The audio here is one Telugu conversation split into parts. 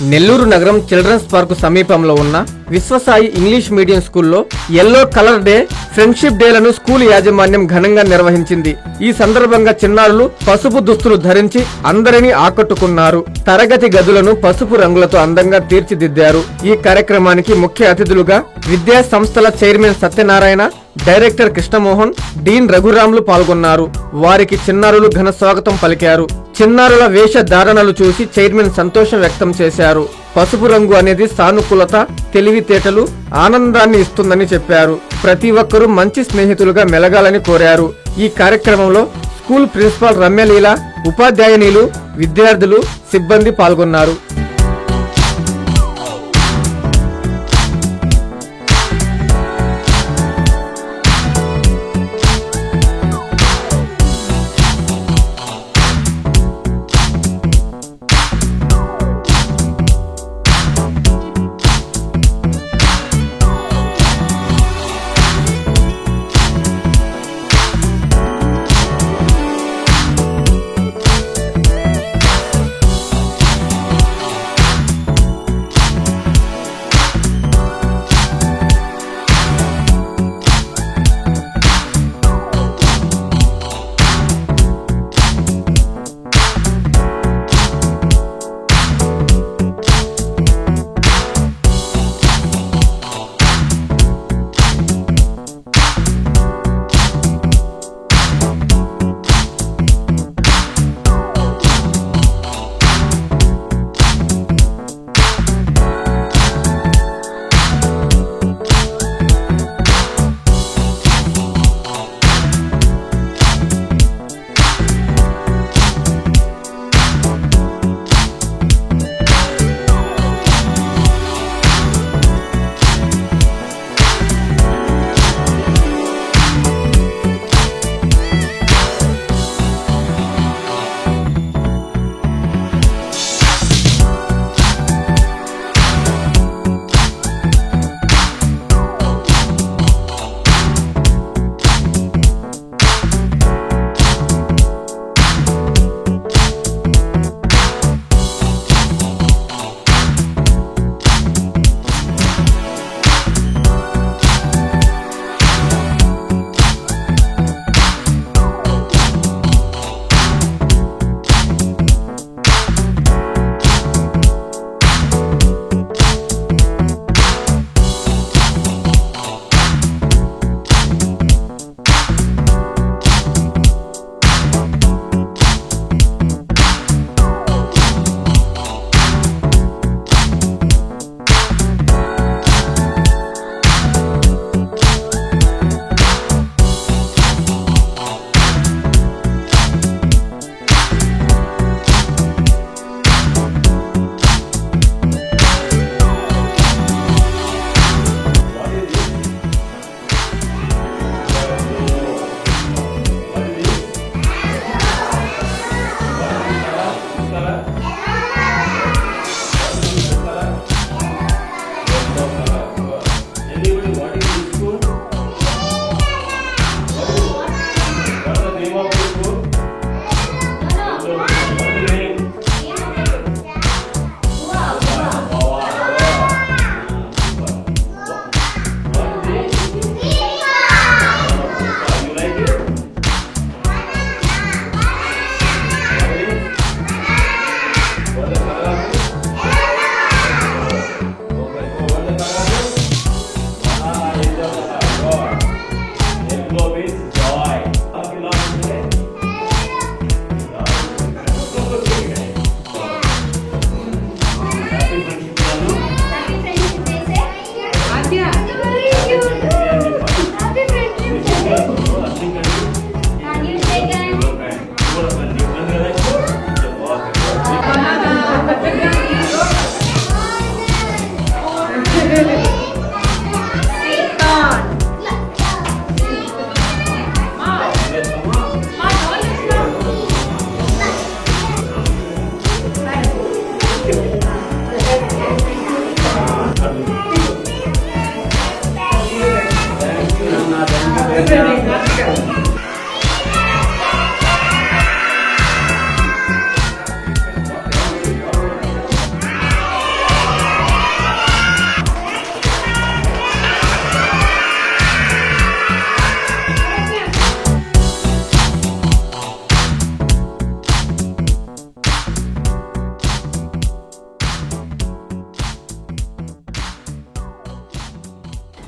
నెల్లూరు నగరం చిల్డ్రన్స్ పార్కు సమీపంలో ఉన్న విశ్వసాయి ఇంగ్లీష్ మీడియం స్కూల్లో ఎల్లో కలర్ డే, ఫ్రెండ్షిప్ డేలను స్కూల్ యాజమాన్యం ఘనంగా నిర్వహించింది. ఈ సందర్భంగా చిన్నారులు పసుపు దుస్తులు ధరించి అందరినీ ఆకట్టుకున్నారు. తరగతి గదులను పసుపు రంగులతో అందంగా తీర్చిదిద్దారు. ఈ కార్యక్రమానికి ముఖ్య అతిథులుగా విద్యా సంస్థల చైర్మన్ సత్యనారాయణ, డైరెక్టర్ కృష్ణమోహన్, డీన్ రఘురాములు పాల్గొన్నారు. వారికి చిన్నారులు ఘన స్వాగతం పలికారు. చిన్నారుల వేషధారణలు చూసి చైర్మన్ సంతోషం వ్యక్తం చేశారు. పసుపు రంగు అనేది సానుకూలత, తెలివితేటలు, ఆనందాన్ని ఇస్తుందని చెప్పారు. ప్రతి ఒక్కరూ మంచి స్నేహితులుగా మెలగాలని కోరారు. ఈ కార్యక్రమంలో స్కూల్ ప్రిన్సిపాల్ రమ్యలీల, ఉపాధ్యాయునిలు, విద్యార్థులు, సిబ్బంది పాల్గొన్నారు.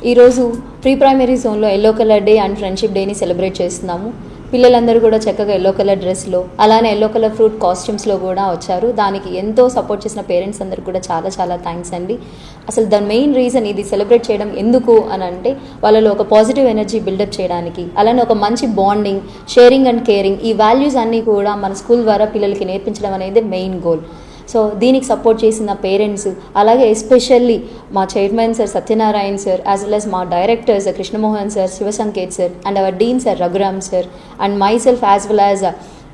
ఈరోజు ప్రీ ప్రైమరీ జోన్లో yellow colour day and friendship డేని సెలబ్రేట్ చేస్తున్నాము. పిల్లలందరూ కూడా చక్కగా ఎల్లో కలర్ డ్రెస్లో అలానే ఎల్లో కలర్ ఫ్రూట్ కాస్ట్యూమ్స్లో కూడా వచ్చారు. దానికి ఎంతో సపోర్ట్ చేసిన పేరెంట్స్ అందరికి కూడా చాలా చాలా థ్యాంక్స్ అండి. అసలు ద మెయిన్ రీజన్ ఇది సెలబ్రేట్ చేయడం ఎందుకు అని అంటే వాళ్ళలో ఒక పాజిటివ్ ఎనర్జీ బిల్డప్ చేయడానికి, అలానే ఒక మంచి బాండింగ్, షేరింగ్ అండ్ కేరింగ్, ఈ వాల్యూస్ అన్నీ కూడా మన స్కూల్ ద్వారా పిల్లలకి నేర్పించడం అనేది మెయిన్ గోల్. సో దీనికి సపోర్ట్ చేసిన పేరెంట్స్, అలాగే ఎస్పెషల్లీ మా chairman sir Satyanarayana sir, as well as మా directors Krishnamohan sir, Shivasanketh sir, and our dean sir Raghuram sir, and myself as well as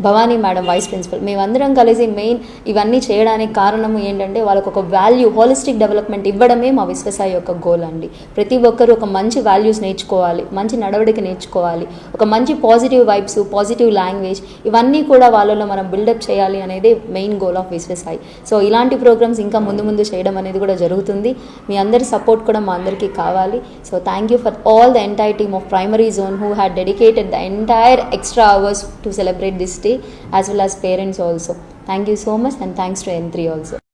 Bhavani madam vice principal. మేమందరం కలిసి మెయిన్ ఇవన్నీ చేయడానికి కారణం ఏంటంటే వాళ్ళకు ఒక వాల్యూ, హోలిస్టిక్ డెవలప్మెంట్ ఇవ్వడమే మా విశ్వసాయి యొక్క గోల్ అండి. ప్రతి ఒక్కరూ ఒక మంచి వాల్యూస్ నేర్చుకోవాలి, మంచి నడవడిక నేర్చుకోవాలి, ఒక మంచి పాజిటివ్ వైబ్స్, పాజిటివ్ లాంగ్వేజ్, ఇవన్నీ కూడా వాళ్ళలో మనం బిల్డప్ చేయాలి అనేది main goal of Viswasai. So ఇలాంటి ప్రోగ్రామ్స్ ఇంకా ముందు ముందు చేయడం అనేది కూడా జరుగుతుంది. మీ అందరి సపోర్ట్ కూడా మా అందరికీ కావాలి. So thank you for all the entire team of primary zone who had dedicated the entire extra hours to celebrate this day, as well as parents also. Thank you so much, and thanks to N3 also.